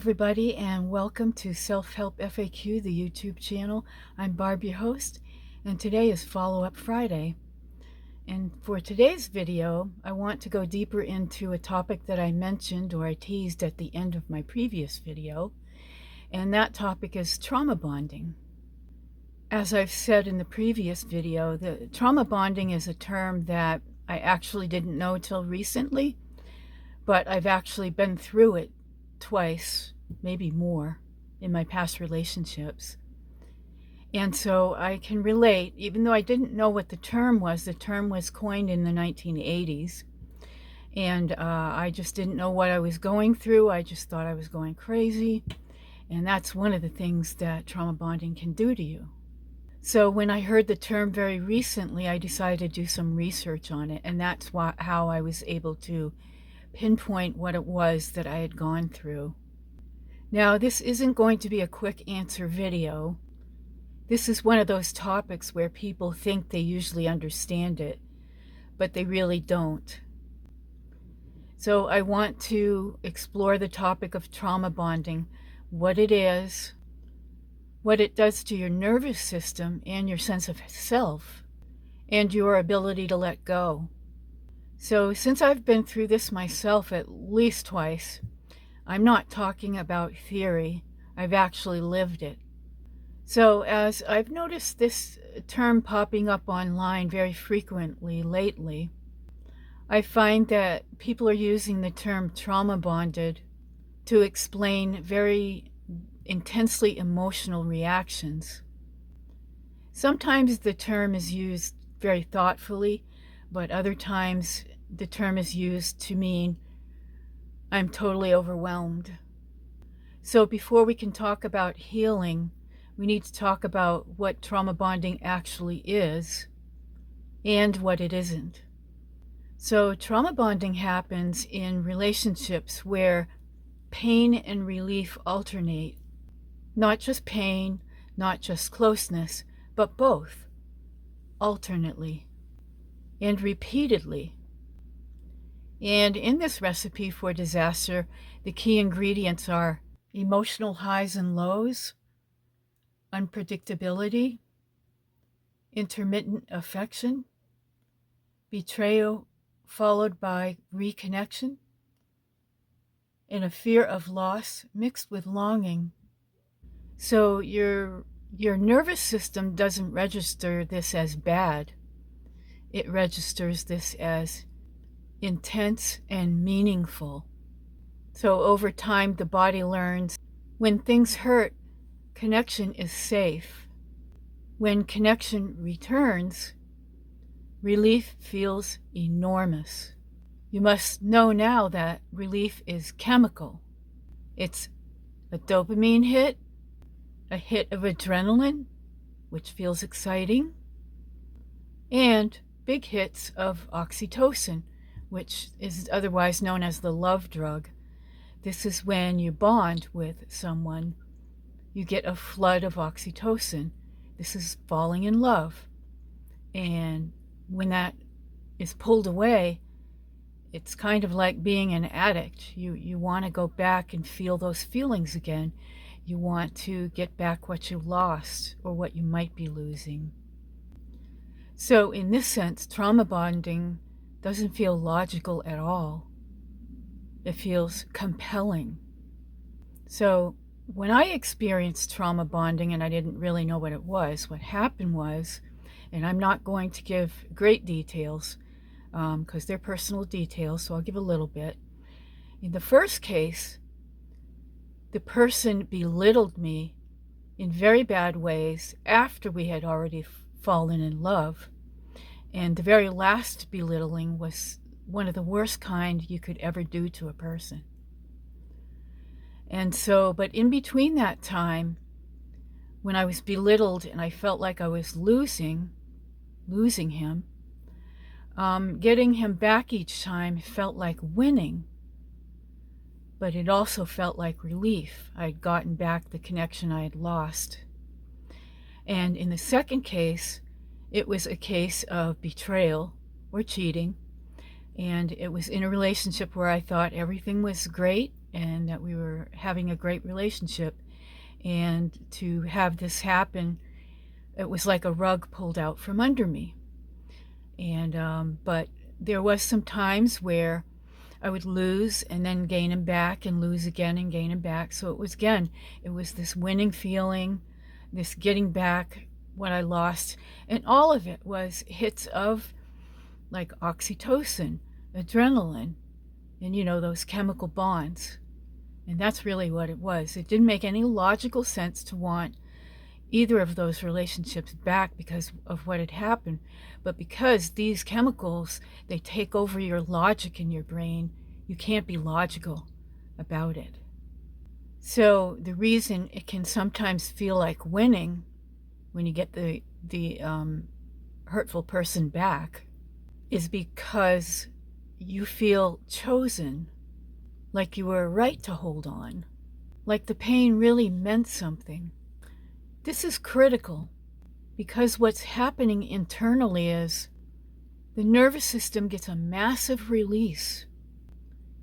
everybody, and welcome to Self-Help FAQ, the YouTube channel. I'm Barb, your host, and today is Follow-Up Friday. And for today's video, I want to go deeper into a topic that I mentioned or I teased at the end of my previous video, and that topic is trauma bonding. As I've said in the previous video, the trauma bonding is a term that I actually didn't know till recently, but I've actually been through it twice, maybe more, in my past relationships. And so I can relate, even though I didn't know what the term was coined in the 1980s. And I just didn't know what I was going through. I just thought I was going crazy. And that's one of the things that trauma bonding can do to you. So when I heard the term very recently, I decided to do some research on it. And that's how I was able to pinpoint what it was that I had gone through. Now, this isn't going to be a quick answer video. This is one of those topics where people think they usually understand it, but they really don't. So I want to explore the topic of trauma bonding, what it is, what it does to your nervous system and your sense of self, and your ability to let go. So since I've been through this myself at least twice, I'm not talking about theory. I've actually lived it. So as I've noticed this term popping up online very frequently lately, I find that people are using the term trauma bonded to explain very intensely emotional reactions. Sometimes the term is used very thoughtfully, but other times the term is used to mean I'm totally overwhelmed. So before we can talk about healing, we need to talk about what trauma bonding actually is and what it isn't. So trauma bonding happens in relationships where pain and relief alternate. Not just pain, not just closeness, but both, alternately and repeatedly. And in this recipe for disaster, the key ingredients are emotional highs and lows, unpredictability, intermittent affection, betrayal followed by reconnection, and a fear of loss mixed with longing. So your nervous system doesn't register this as bad. It registers this as intense and meaningful. So over time, the body learns when things hurt, connection is safe. When connection returns, relief feels enormous. You must know now that relief is chemical. It's a dopamine hit, a hit of adrenaline, which feels exciting, and big hits of oxytocin, which is otherwise known as the love drug. This is when you bond with someone, you get a flood of oxytocin. This is falling in love. And when that is pulled away, it's kind of like being an addict. You want to go back and feel those feelings again. You want to get back what you lost or what you might be losing. So in this sense, trauma bonding doesn't feel logical at all. It feels compelling. So when I experienced trauma bonding and I didn't really know what it was, what happened was, and I'm not going to give great details because they're personal details, so I'll give a little bit. In the first case, the person belittled me in very bad ways after we had already fallen in love. And the very last belittling was one of the worst kind you could ever do to a person. And so, but in between that time, when I was belittled and I felt like I was losing him, getting him back each time felt like winning. But it also felt like relief. I'd gotten back the connection I had lost. And in the second case, it was a case of betrayal or cheating. And it was in a relationship where I thought everything was great. and that we were having a great relationship. And to have this happen, it was like a rug pulled out from under me. And but there was some times where I would lose and then gain him back, and lose again and gain him back. So it was this winning feeling, this getting back what I lost. And all of it was hits of like oxytocin, adrenaline, and those chemical bonds. And that's really what it was. It didn't make any logical sense to want either of those relationships back because of what had happened. But because these chemicals, they take over your logic in your brain, you can't be logical about it. So the reason it can sometimes feel like winning when you get the hurtful person back is because you feel chosen, like you were right to hold on, like the pain really meant something. This is critical because what's happening internally is the nervous system gets a massive release.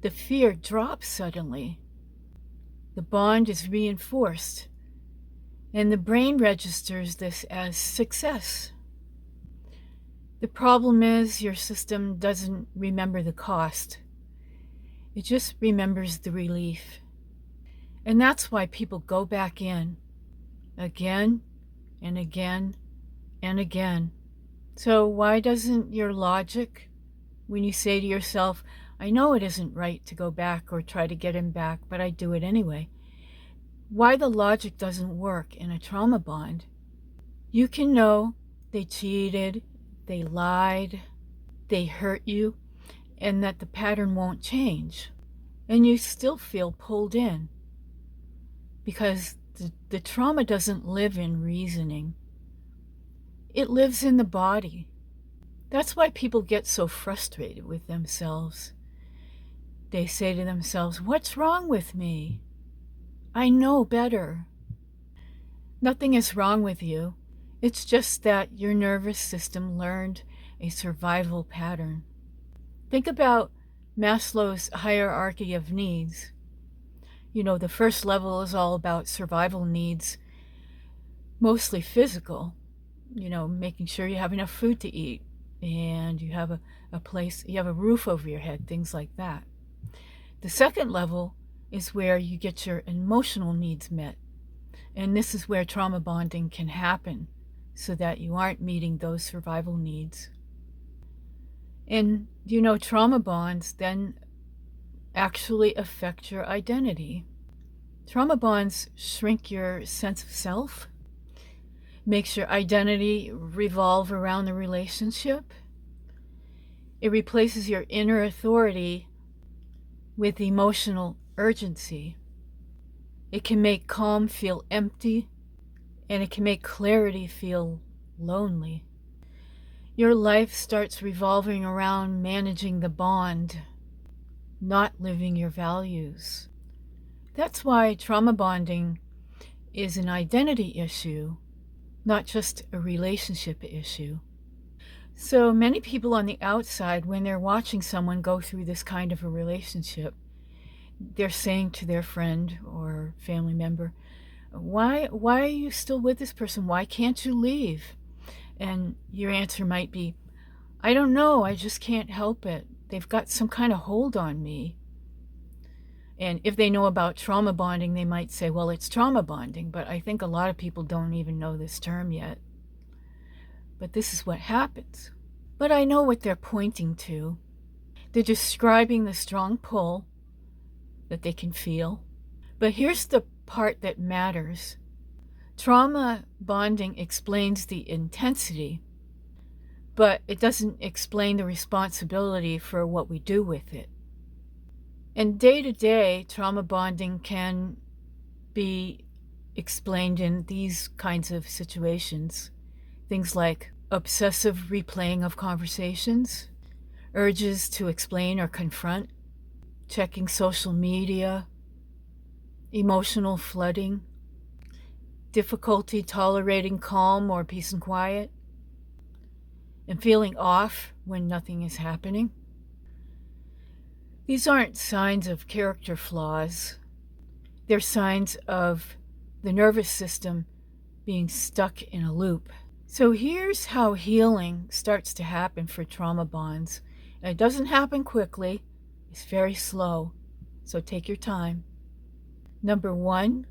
The fear drops suddenly. The bond is reinforced, and the brain registers this as success. The problem is your system doesn't remember the cost. It just remembers the relief. And that's why people go back in again and again and again. So why doesn't your logic, when you say to yourself, I know it isn't right to go back or try to get him back, but I do it anyway, why the logic doesn't work in a trauma bond? You can know they cheated, they lied, they hurt you, and that the pattern won't change. And you still feel pulled in because the trauma doesn't live in reasoning. It lives in the body. That's why people get so frustrated with themselves. They say to themselves, what's wrong with me? I know better. Nothing is wrong with you. It's just that your nervous system learned a survival pattern. Think about Maslow's hierarchy of needs. The first level is all about survival needs, mostly physical, making sure you have enough food to eat and you have a place, you have a roof over your head, things like that. The second level is where you get your emotional needs met. And this is where trauma bonding can happen so that you aren't meeting those survival needs. And trauma bonds then actually affect your identity. Trauma bonds shrink your sense of self, makes your identity revolve around the relationship. It replaces your inner authority with emotional urgency. It can make calm feel empty, and it can make clarity feel lonely. Your life starts revolving around managing the bond, not living your values. That's why trauma bonding is an identity issue, not just a relationship issue. So many people on the outside, when they're watching someone go through this kind of a relationship, they're saying to their friend or family member, why are you still with this person? Why can't you leave? And your answer might be, I don't know, I just can't help it. They've got some kind of hold on me. And if they know about trauma bonding, they might say, well, it's trauma bonding. But I think a lot of people don't even know this term yet. But this is what happens. But I know what they're pointing to. They're describing the strong pull that they can feel. But here's the part that matters. Trauma bonding explains the intensity, but it doesn't explain the responsibility for what we do with it. And day to day, trauma bonding can be explained in these kinds of situations. Things like obsessive replaying of conversations, urges to explain or confront, checking social media, emotional flooding, difficulty tolerating calm or peace and quiet, and feeling off when nothing is happening. These aren't signs of character flaws. They're signs of the nervous system being stuck in a loop. So here's how healing starts to happen for trauma bonds. And it doesn't happen quickly. It's very slow. So take your time. Number 1,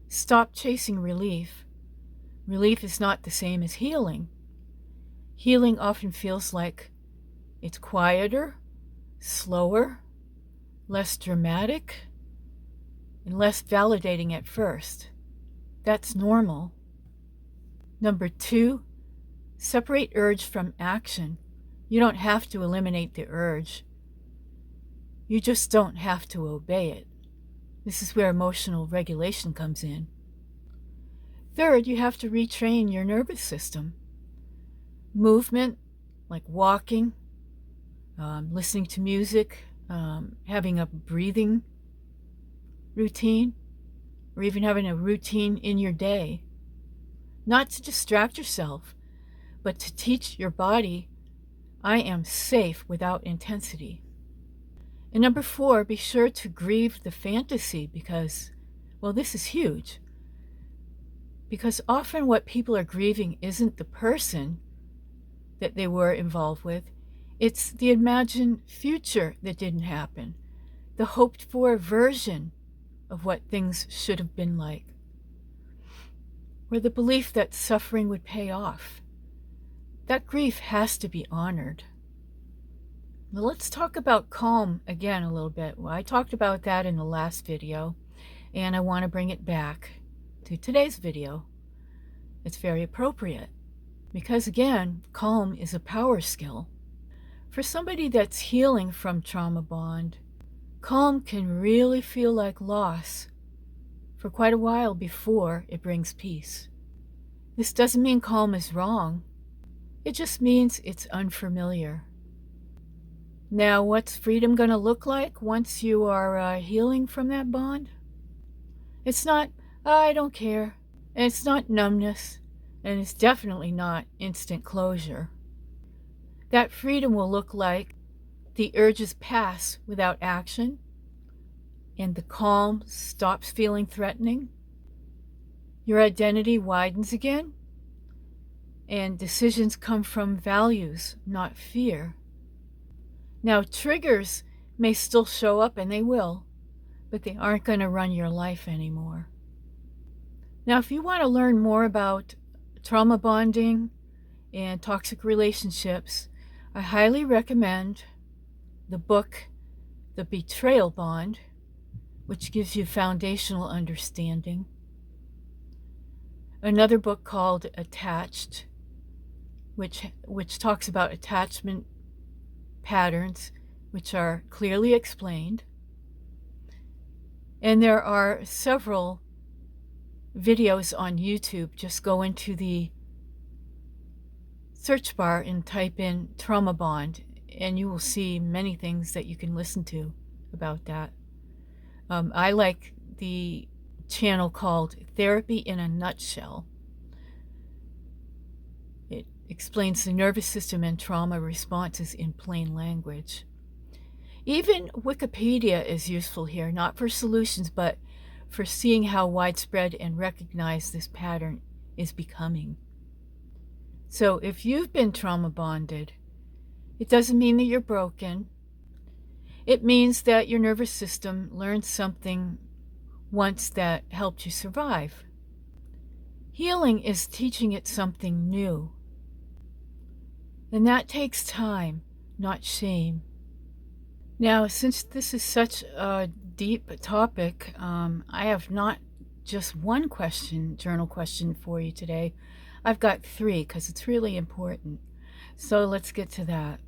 stop chasing relief. Relief is not the same as healing. Healing often feels like it's quieter, slower, less dramatic, and less validating at first. That's normal. Number 2, separate urge from action. You don't have to eliminate the urge. You just don't have to obey it. This is where emotional regulation comes in. Third, you have to retrain your nervous system. Movement, like walking, listening to music, having a breathing routine, or even having a routine in your day. Not to distract yourself, but to teach your body, I am safe without intensity. And number 4, be sure to grieve the fantasy because, well, this is huge. Because often what people are grieving isn't the person that they were involved with. It's the imagined future that didn't happen, the hoped-for version of what things should have been like, or the belief that suffering would pay off. That grief has to be honored. Now let's talk about calm again a little bit. Well, I talked about that in the last video, and I want to bring it back to today's video. It's very appropriate because, again, calm is a power skill. For somebody that's healing from trauma bond, calm can really feel like loss for quite a while before it brings peace. This doesn't mean calm is wrong. It just means it's unfamiliar. Now, what's freedom going to look like once you are healing from that bond? It's not, I don't care. And it's not numbness. And it's definitely not instant closure. That freedom will look like the urges pass without action, and the calm stops feeling threatening. Your identity widens again, and decisions come from values, not fear. Now, triggers may still show up, and they will, but they aren't going to run your life anymore. Now, if you want to learn more about trauma bonding and toxic relationships, I highly recommend the book, The Betrayal Bond, which gives you foundational understanding. Another book called Attached, which talks about attachment patterns, which are clearly explained. And there are several videos on YouTube. Just go into the search bar and type in trauma bond, and you will see many things that you can listen to about that. I like the channel called Therapy in a Nutshell. It explains the nervous system and trauma responses in plain language. Even Wikipedia is useful here, not for solutions, but for seeing how widespread and recognized this pattern is becoming. So if you've been trauma bonded, it doesn't mean that you're broken. It means that your nervous system learned something once that helped you survive. Healing is teaching it something new. And that takes time, not shame. Now, since this is such a deep topic, I have not just one journal question for you today. I've got 3 because it's really important. So let's get to that.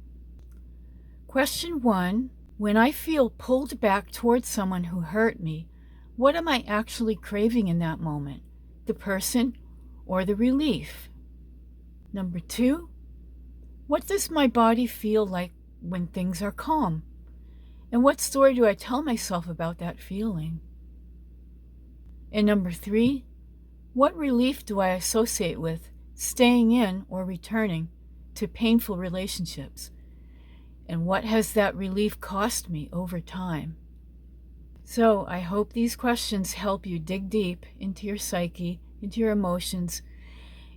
Question 1, when I feel pulled back towards someone who hurt me, what am I actually craving in that moment? The person or the relief? Number 2, what does my body feel like when things are calm? And what story do I tell myself about that feeling? And number 3, what relief do I associate with staying in or returning to painful relationships? And what has that relief cost me over time? So I hope these questions help you dig deep into your psyche, into your emotions,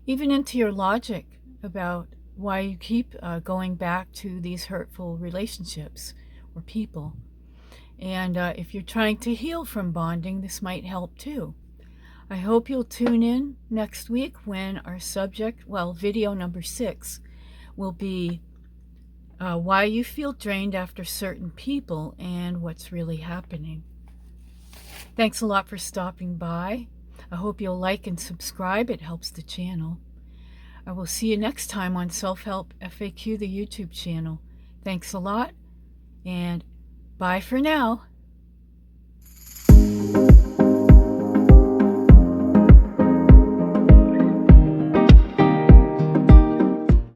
even into your logic about why you keep going back to these hurtful relationships or people. And if you're trying to heal from bonding, this might help too. I hope you'll tune in next week when our subject, well, video number 6, will be why you feel drained after certain people and what's really happening. Thanks a lot for stopping by. I hope you'll like and subscribe. It helps the channel. I will see you next time on Self-Help FAQ, the YouTube channel. Thanks a lot, and bye for now.